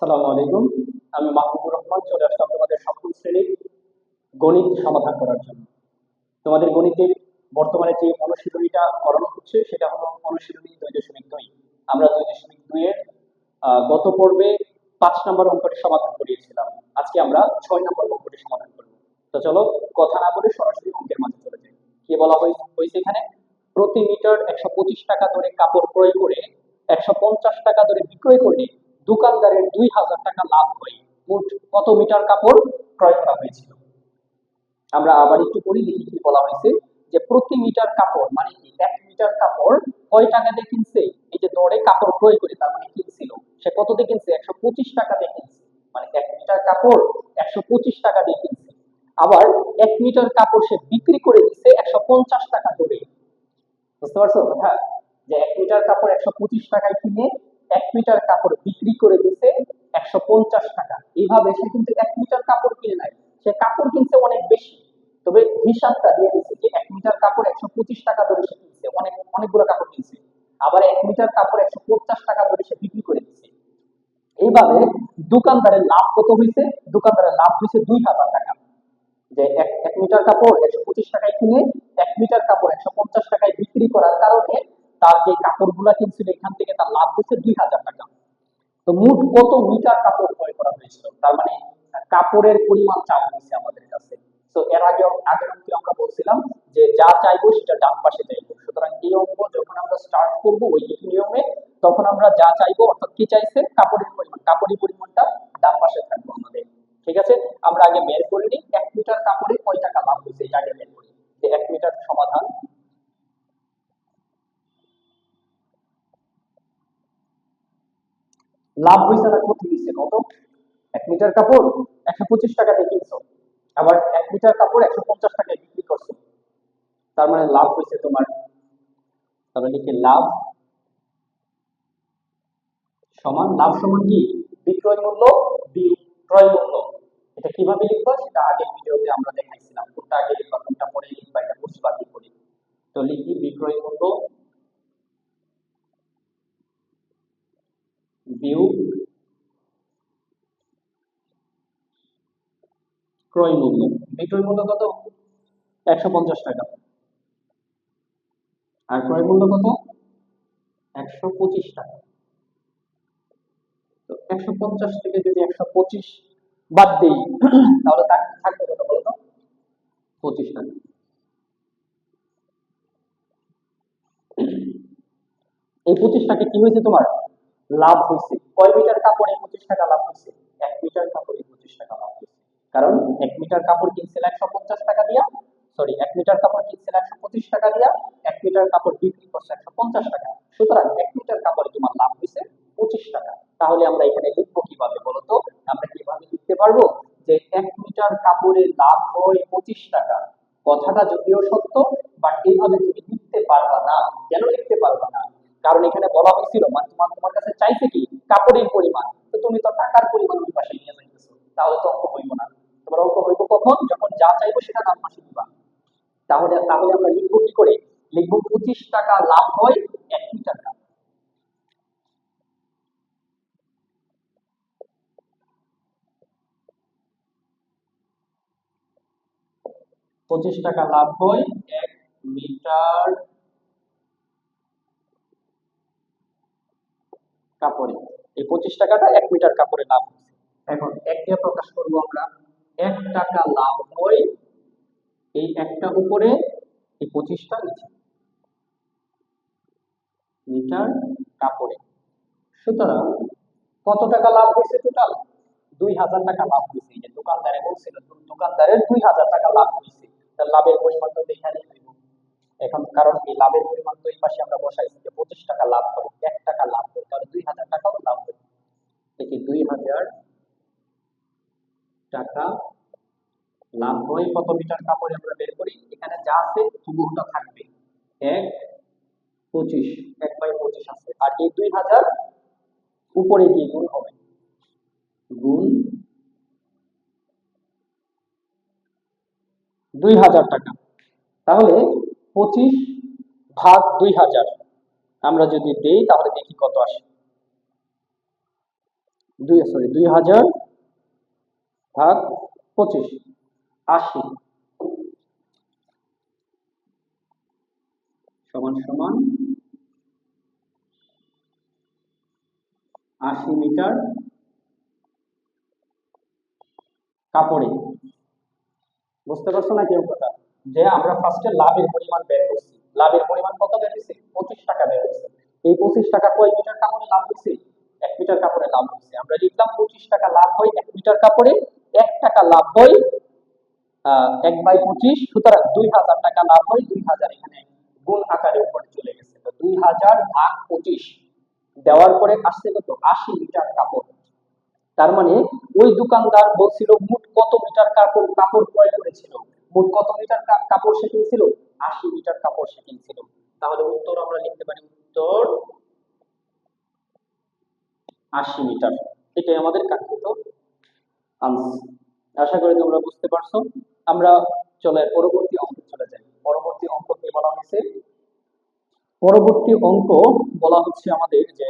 সালামু আলাইকুম। আমি মাহবুবুর রহমান চলে আসলাম তোমাদের সপ্তম শ্রেণীর গণিত সমাধান করার জন্য। তোমাদের গণিতের বর্তমানে যে অনুশীলনীটা করানো হচ্ছে সেটা হলো অনুশীলনী 2.2। আমরা 2.2 এর গত পর্বে 5 নম্বর অঙ্কটি সমাধান করিয়েছিলাম। আজকে আমরা 6 নম্বর অঙ্কটি সমাধান করব। তো চলো কথা না বলে সরাসরি অঙ্কের মাঝে চলে যাই। কি বলা হয়েছে এখানে? প্রতি মিটার 125 টাকা দরে কাপড় ক্রয় করে 150 টাকা দরে বিক্রয় করলে দোকানদারের 2000 টাকা লাভ হয়। মোট কত মিটার কাপড় ক্রয় করা হয়েছিল? আমরা আবার একটু পড়ি, দেখি কি বলা হয়েছে। যে প্রতি মিটার কাপড় মানে কি, 1 মিটার কাপড় কয় টাকা দিয়ে কিনছে? এই যে দরে কাপড় ক্রয় করে, তার মানে কিনছিল সে কত দিয়ে কিনছে? 125 টাকা দিয়ে কিনছে। মানে 1 মিটার কাপড় 125 টাকা দিয়ে কিনছে। আবার 1 মিটার কাপড় সে বিক্রি করে দিচ্ছে 150 টাকা দরে। বুঝতে পারছো কথা? যে 1 মিটার কাপড় 125 টাকায় কিনে 1 মিটার কাপড় বিক্রি করে দিচ্ছে 150 টাকা। এইভাবে সে কিন্তু 1 মিটার কাপড় কিনে নাই, সে কাপড় কিনছে অনেক বেশি। তবে হিসাবটা দিয়ে দিচ্ছে যে 1 মিটার কাপড় 125 টাকা ধরে সে কিনছে, অনেকগুলো কাপড় কিনছে। আবার 1 মিটার কাপড় 150 টাকা ধরে সে বিক্রি করে দিচ্ছে। এইভাবে দোকানদারের লাভ কত হয়েছে? দোকানদারের লাভ হয়েছে 2000 টাকা। যে এক মিটার কাপড় 125 টাকায় কিনে 1 মিটার কাপড় 150 টাকায় বিক্রি করার কারণে তার যে কাপড়গুলা কিনছিল এখান থেকে তার লাভ হয়েছে 2000 টাকা। তো মোট কত মিটার কাপড় ক্রয় করা হয়েছিল? তার মানে কাপড়ের পরিমাণ চাওয়া হয়েছে আমাদের কাছে। তো এর আগের অঙ্কে আমরা বলছিলাম যে যা চাইবো সেটা ডান পাশে চাইবো। সুতরাং এই অঙ্ক যখন আমরা স্টার্ট করব ওই নিয়মে, তখন আমরা যা চাইবো, অর্থাৎ কি চাইছে, কাপড়ের পরিমাণ, কাপড়ের পরিমাণটা ডান পাশে থাকবো আমাদের। ঠিক আছে, আমরা আগে বের করে নিই 1 মিটার কাপড়ে কয় টাকা লাভ হয়েছে, এটা আগে বের করি। যে 1 মিটার সমাধান লাভ হয়েছে না ক্ষতি হয়েছে কত? 1 মিটার কাপড় 125 টাকা দিয়ে কিনছো, আবার 1 মিটার কাপড় 150 টাকায় বিক্রি করছো, তার মানে লাভ হয়েছে তোমার। তাহলে লিখে লাভ সমান, লাভ সমান কি, বিক্রয় মূল্য বিয়োগ ক্রয় মূল্য। এটা কিভাবে লিখবো সেটা আগের ভিডিওতে আমরা দেখাইছিলাম, কোনটা আগে লিখবা কোনটা পরে লিখবা এটা বুঝবা কি করে। তো লিখি বিক্রয় মূল্য বিয়োগ ক্রয় মূল্য। বিক্রয় মূল্য কত? 150 টাকা। আর ক্রয় মূল্য কত? 125 টাকা। তো 150 থেকে যদি 125 বাদ দিই তাহলে থাকবে কত বলতো? 25 টাকা। এই 25 টাকা কি হয়েছে তোমার? লাভ হয়েছে। কয় মিটার কাপড়ে 25 টাকা লাভ হয়েছে? 1 মিটার কাপড়ে 25 টাকা লাভ হয়েছে। কারণ 1 মিটার কাপড় কিনছিল 150 টাকা দিয়া, সরি 1 মিটার কাপড় কিনছিল 125 টাকা দিয়া, 1 মিটার কাপড় বিক্রি করছে 150 টাকা। সুতরাং 1 মিটার কাপড়ে তোমার লাভ হয়েছে 25 টাকা। তাহলে আমরা এখানে লিখবো কিভাবে বলতো? আমরা কিভাবে লিখতে পারবো যে 1 মিটার কাপড়ের লাভ হয় 25 টাকা? কথাটা যদিও সত্য, বাট এইভাবে তুমি লিখতে পারবা না। কেন লিখতে পারবা না? কারণ এখানে বলা হয়েছিল মানে তোমার কাছে চাইছে কি, কাপড়ের পরিমাণ। তো তুমি তো টাকার পরিমাণ ওই পাশে নিয়ে যাইতেছো, তাহলে তো অঙ্ক হইব না। তোমার অঙ্ক হইব কখন? যখন যা চাইবো সেটা ডান পাশে দিবা। তাহলে তাহলে আমরা লিখবো কি করে? লিখবো 25 টাকা লাভ হয় 1 মিটার। 25 টাকা লাভ হয় 1 মিটার কাপড়ে। এই 25 টাকাটা 1 মিটার কাপড়ে লাভ হচ্ছে। এখন এক দিয়ে প্রকাশ করবো আমরা। 1 টাকা লাভ হয়, এই একটা উপরে, এই 25টা নিচে, মিটার কাপড়ে। সুতরাং কত টাকা লাভ হয়েছে টোটাল? 2000 টাকা লাভ হয়েছে। এই যে দোকানদারে বলছিল, দোকানদারের 2000 টাকা লাভ হয়েছে। তার লাভের পরিমাণ তো এখানে দিব। এখন কারণ এই লাভের পরিমাণ তো এই পাশে আমরা বসাইছি যে 25 টাকা লাভ করে, 1 টাকা লাভ করে, তাহলে 2000 টাকাও লাভ হবে। দেখি 2000 টাকা লাভ হয় কত মিটার কাপড়ে আমরা বের করি। এখানে যা আছে হুবহুটা থাকবে, 1/25, 1/25 আছে। আর এই 2000 উপরে দিয়ে গুণ হবে, গুণ 2000 টাকা। তাহলে 25/2000 আমরা যদি দেই তাহলে দেখি কত আসে। 2000 ভাগ 25, 80 সমান সমান 80 মিটার কাপড়ে। বুঝতে পারছো না কেউ কথা? যে আমরা ফার্স্টে লাভের পরিমাণ বের করছি, লাভের পরিমাণ কত বের হয়েছে? 25 টাকা বের হয়েছে। এই 25 টাকা কয় মিটার কাপড়ে লাভ হয়েছে? 1 মিটার কাপড়ে লাভ হয়েছে। আমরা লিখলাম 25 টাকা লাভ হয় 1 মিটার কাপড়ে, 1 টাকা লাভ হয় 1/25, সুতরাং 2000 টাকা লাভ হয়। 2000 এখানে গুণ আকারে উপরে চলে গেছে, তো 2000 ভাগ 25 দেওয়ার পরে আসছে কত? 80 মিটার কাপড়। তার মানে ওই দোকানদার বলছিল মোট কত মিটার কাপড় কাপড় ক্রয় করেছিল, মোট কত মিটার কাপড় সে কিনছিল? 80 মিটার কাপড় সে কিনছিল। তাহলে উত্তর আমরা লিখতে পারি, উত্তর 80 মিটার। এটাই আমাদের কাঙ্ক্ষিত আনসার। আশা করি তোমরা বুঝতে পারছো। আমরা চলে পরবর্তী অঙ্কে চলে যাই। পরবর্তী অঙ্ক কি বলা হয়েছে? পরবর্তী অঙ্ক বলা হচ্ছে আমাদের যে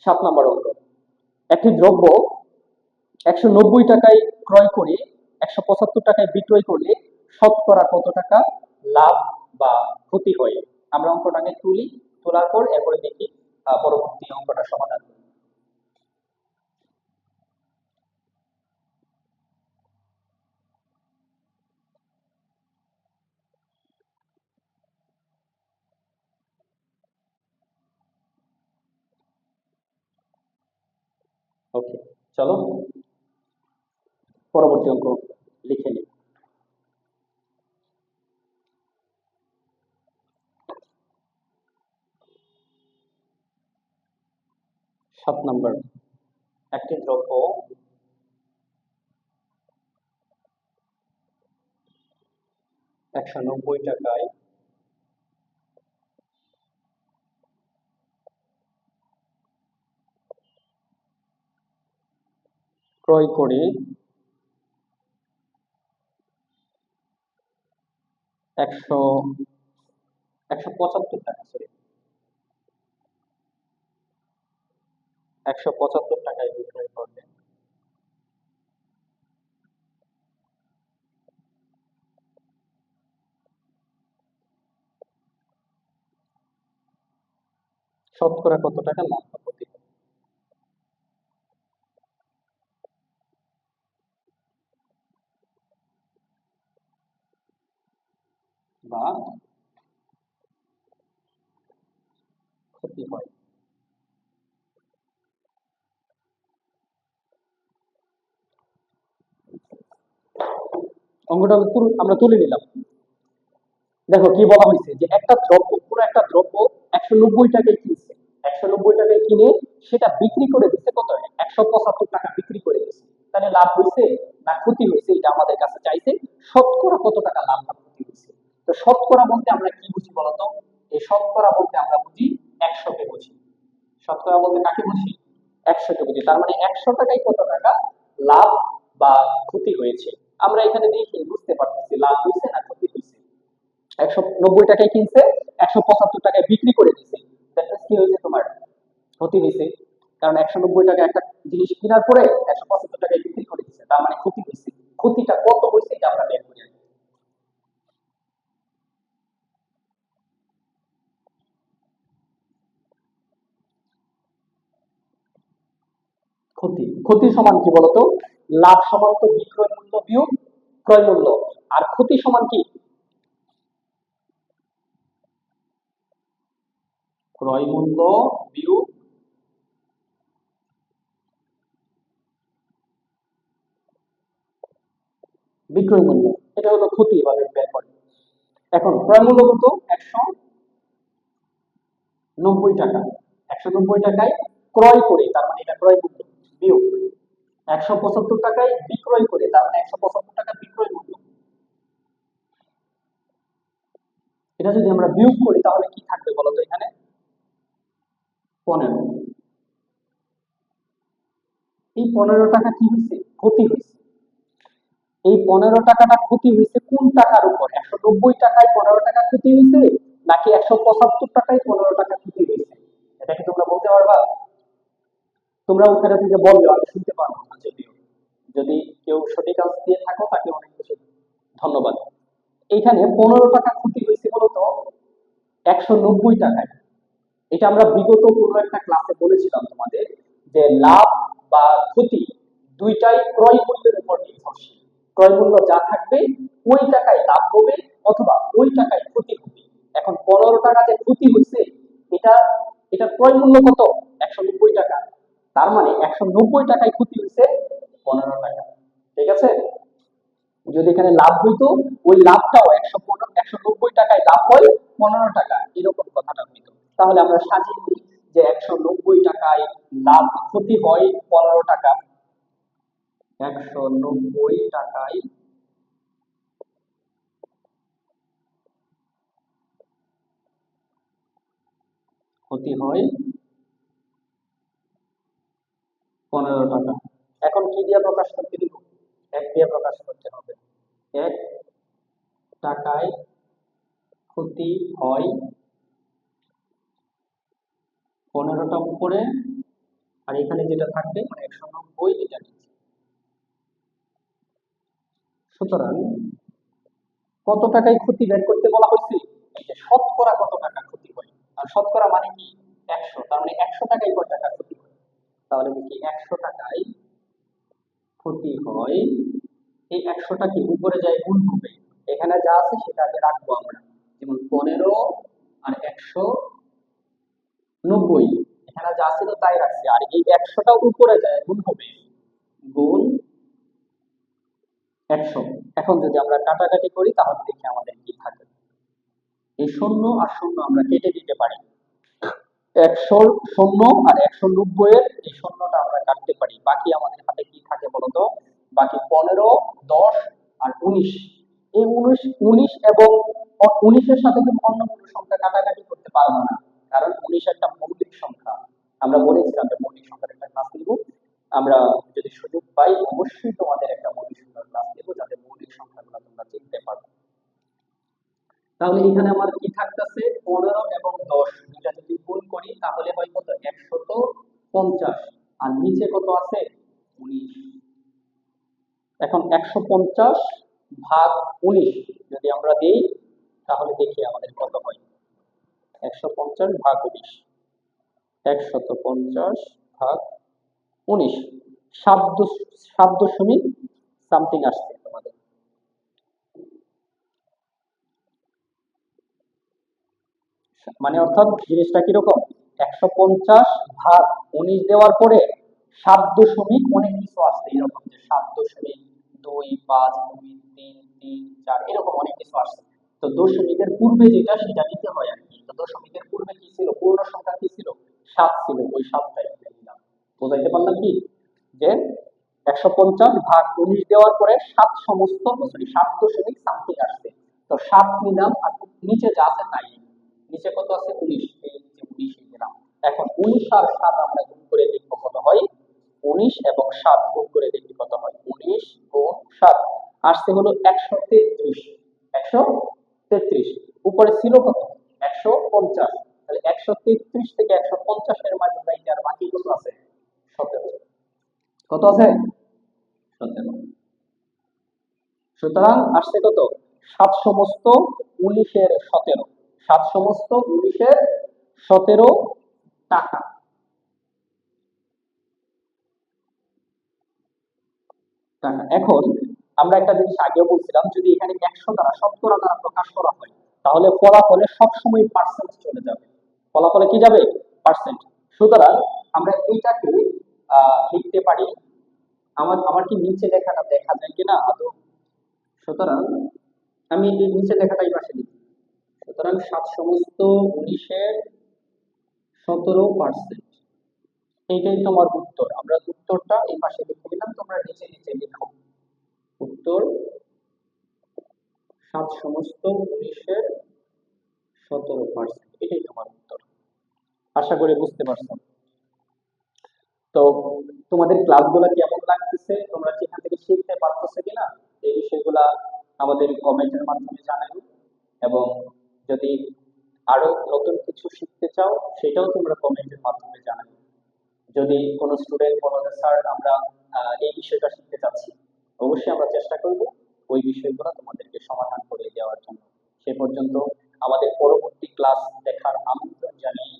7 নম্বর অঙ্ক। একটি দ্রব্য 190 টাকায় ক্রয় করে 175 টাকায় বিক্রয় করলে শতকরা কত টাকা লাভ বা ক্ষতি হয়? আমরা অঙ্কটাকে তুলি, তোলার পর এরপরে দেখি পরবর্তী অঙ্কটা সমাধান করি। ওকে, চলো পরবর্তী অঙ্ক লিখে নিই। 7 নম্বর। একটি দ্রব্য 190 টাকায় ক্রয় করে 175 টাকা, সরি 175 টাকায় বিক্রয় করলে শতকরা কত টাকা লাভ বা ক্ষতি হয়? বা ক্ষতি হয়। অঙ্কটা আমরা তুলে নিলাম। দেখো কি বলা হয়েছে, যে একটা দ্রব্য, পুরো একটা দ্রব্য 190 টাকায় কিনছে, 190 টাকায় কিনে সেটা বিক্রি করে দিচ্ছে কত? 175 টাকা বিক্রি করে দিচ্ছে। তাহলে লাভ হয়েছে না ক্ষতি হয়েছে, এটা আমাদের কাছে চাইছে। শতকরা কত টাকা লাভ বা ক্ষতি হয়েছে। তো শতকরা বলতে আমরা কি বুঝি বলতো? এই শতকরা বলতে আমরা বুঝি 100 কে বুঝি। শতকরা বলতে কাকে বুঝি? 100 কে বুঝি। তার মানে 100 টাকায় কত টাকা লাভ বা ক্ষতি হয়েছে। আমরা এখানে দেখি বুঝতে পারতেছি লাভ হয়েছে না ক্ষতি হয়েছে। 190 টাকায় কিনছে, 175 টাকায় বিক্রি করে দিছে। কি হয়েছে তোমার? ক্ষতি হয়েছে। কারণ 190 টাকা একটা জিনিস কেনার পরে 175 টাকায় বিক্রি করে দিচ্ছে, তার মানে ক্ষতি হয়েছে। ক্ষতিটা কত হয়েছে এটা আমরা বের করি। ক্ষতি, ক্ষতি সমান কি বলতো? লাভ সমান তো বিক্রয় মূল্য বিয়োগ ক্রয় মূল্য। আর ক্ষতি সমান কি? ক্রয় মূল্য বিয়োগ বিক্রয় মূল্য। এটা হলো ক্ষতি, এভাবে বের করে। এখন ক্রয় মূল্য কত? 190 টাকা। 190 টাকায় ক্রয় করে, তার মানে এটা ক্রয় মূল্য, বিয়োগ 175 টাকায় বিক্রয় করে, তার মানে 175 টাকা বিক্রয় মূল্য। এটা যদি আমরা বিয়োগ করি তাহলে কি থাকবে বলতো? এখানে 15। এই 15 টাকা কি হয়েছে? ক্ষতি হয়েছে। এই 15 টাকাটা ক্ষতি হয়েছে কোন টাকার উপর? 190 টাকায় 15 টাকা ক্ষতি হয়েছে, নাকি 175 টাকায় 15 টাকা ক্ষতি হয়েছে? এটা কি তোমরা বলতে পারবা? তোমরা ওখানে থেকে বলবে, আমি শুনতে পারবো না যদিও। যদি কেউ সঠিক আনসার দিয়ে থাকো তাকে অনেক বেশি ধন্যবাদ। এইখানে 15 টাকা ক্ষতি হয়েছে বলতো 190 টাকায়। এটা আমরা বিগত কোনো একটা ক্লাসে বলেছিলাম তোমাদের, যে লাভ বা ক্ষতি দুইটাই ক্রয় মূল্যের উপর নির্ভরশীল। ক্রয় মূল্য যা থাকবে ওই টাকায় লাভ হবে অথবা ওই টাকায় ক্ষতি হবে। এখন 15 টাকা যে ক্ষতি হচ্ছে, এটা এটা ক্রয় মূল্য কত? 190 টাকা। তার মানে 190 টাকায় ক্ষতি হচ্ছে 15 টাকা। ঠিক আছে? যদি এখানে লাভ হইতো, ওই লাভটাও 190 টাকায় লাভ হয় 15 টাকা, এরকম কথাটা হইতো। তাহলে আমরা সাজিয়ে দিই যে 190 টাকায় লাভ ক্ষতি হয় 15 টাকা। 190 টাকায় ক্ষতি হয় 15 টাকা। এখন কি দিয়ে প্রকাশ করতে দিব? 1 দিয়ে প্রকাশ করতে হবে। 1 টাকায় ক্ষতি হয় 15টা উপরে, আর এখানে যেটা থাকবে মানে 190 এটা নিচে। সুতরাং কত টাকায় ক্ষতি বের করতে বলা হয়েছে? এই যে শতকরা কত টাকা ক্ষতি হয়। আর শতকরা মানে কি? 100। তার মানে 100 টাকায় কত টাকা ক্ষতি হয়? তাহলে কি 100 টাকায় ক্ষতি হয়, এই 100টা কি উপরে যায় গুণ হবে। এখানে যা আছে সেটা আগে রাখবো আমরা, যেমন 15 আর 190, এখানে যা ছিল তাই রাখছি। আর এই 100টা উপরে যায় গুণ হবে, গুণ 100। এখন যদি আমরা কাটাকাটি করি তাহলে দেখি আমাদের কি থাকে। এই শূন্য আর শূন্য আমরা কেটে দিতে পারি। 100 শূন্য আর 190 এর এই শূন্যটা আমরা কাটতে পারি। বাকি আমাদের হাতে কি থাকে বলতো? বাকি 15, 10 আর 19। এই 19 এবং 19-এর সাথে তুমি অন্য কোনো সংখ্যা কাটাকাটি করতে পারবো না, কারণ 19 একটা মৌলিক সংখ্যা। আমরা বলেছিলাম যে মৌলিক সংখ্যার একটা ক্লাস নিব। আমরা যদি সুযোগ পাই অবশ্যই তোমাদের একটা মৌলিক সংখ্যার ক্লাস নেব, যাতে মৌলিক সংখ্যাগুলো তোমরা চিনতে পারো। তাহলে এখানে আমার কি থাকতেছে? 15 এবং 10 দুইটা যদি গুণ করি তাহলে হয় কত? 150। আর নিচে কত আছে? 19। এখন 150 ভাগ 19 যদি আমরা দেই তাহলে দেখি আমাদের কত হয়। 150 ভাগ 19, 150 ভাগ 19, 7 দশমিক সামথিং আসছে তোমাদের। মানে অর্থাৎ জিনিসটা কিরকম? 150 ভাগ 19 দেওয়ার পরে 7 দশমিক অনেক কিছু আসছে, এরকম যে 7.25, 5, 2, 3, 3, 4 এরকম অনেক কিছু আসছে। তো দশমিকের পূর্বে যেটা সেটা নিতে হয় আর কি। তো দশমিকের পূর্বে কি ছিল? পূর্ণ সংখ্যা কি ছিল? 7 ছিল, ওই 7টাই নিলাম। বুঝাইতে পারলাম কি? যে 150 ভাগ 19 দেওয়ার পরে 7 সমস্ত, সরি 7 দশমিক সামথিং আসছে। তো 7 নিলাম, আর নিচে যা আছে তাই। নিচে কত আছে? 19, এই নিচে 19 দিলাম। এখন 19 আর 7 আমরা গুণ করে দেখব কত হয়। 19 এবং 7 গুণ করে দেখি কত হয়। 19 গুণ 7 আসছে হলো 133। 133 উপরে ছিল কত? 150। তাহলে 133 থেকে 150 এর মাঝে যাইতে আর বাকি কত আছে? 17। কত আছে? 17। সুতরাং আসছে কত? 7 সমস্ত 19-এর 17। 7 সমস্ত 19-এর 17 টাকা। টাকা। এখন আমরা একটা জিনিস আগেও বলছিলাম, যদি এখানে 100 দ্বারা শতকরা দ্বারা প্রকাশ করা হয় তাহলে ফলাফলে সবসময় পার্সেন্ট চলে যাবে। ফলাফলে কি যাবে? পার্সেন্ট। সুতরাং আমরা এইটাকে লিখতে পারি। আমার আমার কি নিচে লেখাটা দেখা যায় কিনা আদৌ? সুতরাং আমি এই নিচে লেখাটাই পাশে লিখি। সুতরাং 7 সমস্ত 19-এর 17%। এইটাই তোমার উত্তর। আমরা উত্তরটা এই পাশে লিখে দিলাম, তোমরা নিচে নিচে লিখো। উত্তর 7 সমস্ত 19-এর 17%, এটাই তোমার উত্তর। আশা করি বুঝতে পারছো। তো তোমাদের ক্লাসগুলো কেমন লাগতেছে, তোমরা কি এখান থেকে শিখতে পারতেছো কিনা, এই বিষয়গুলা আমাদের কমেন্টের মাধ্যমে জানাও। এবং যদি আরো নতুন কিছু শিখতে চাও সেটাও তোমরা কমেন্টের মাধ্যমে জানাও। যদি কোনো স্টুডেন্ট বলো যে স্যার আমরা এই বিষয়টা শিখতে চাচ্ছি, অবশ্যই আমরা চেষ্টা করব ওই বিষয়গুলো তোমাদেরকে সমাধান করে দেওয়ার জন্য। সে পর্যন্ত আমাদের পরবর্তী ক্লাস দেখার আমন্ত্রণ জানিয়ে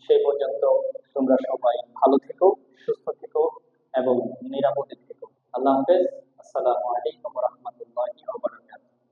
সে পর্যন্ত তোমরা সবাই ভালো থেকো, সুস্থ থেকো এবং নিরাপদে থেকো। আল্লাহ হাফেজ। আসসালামু আলাইকুম।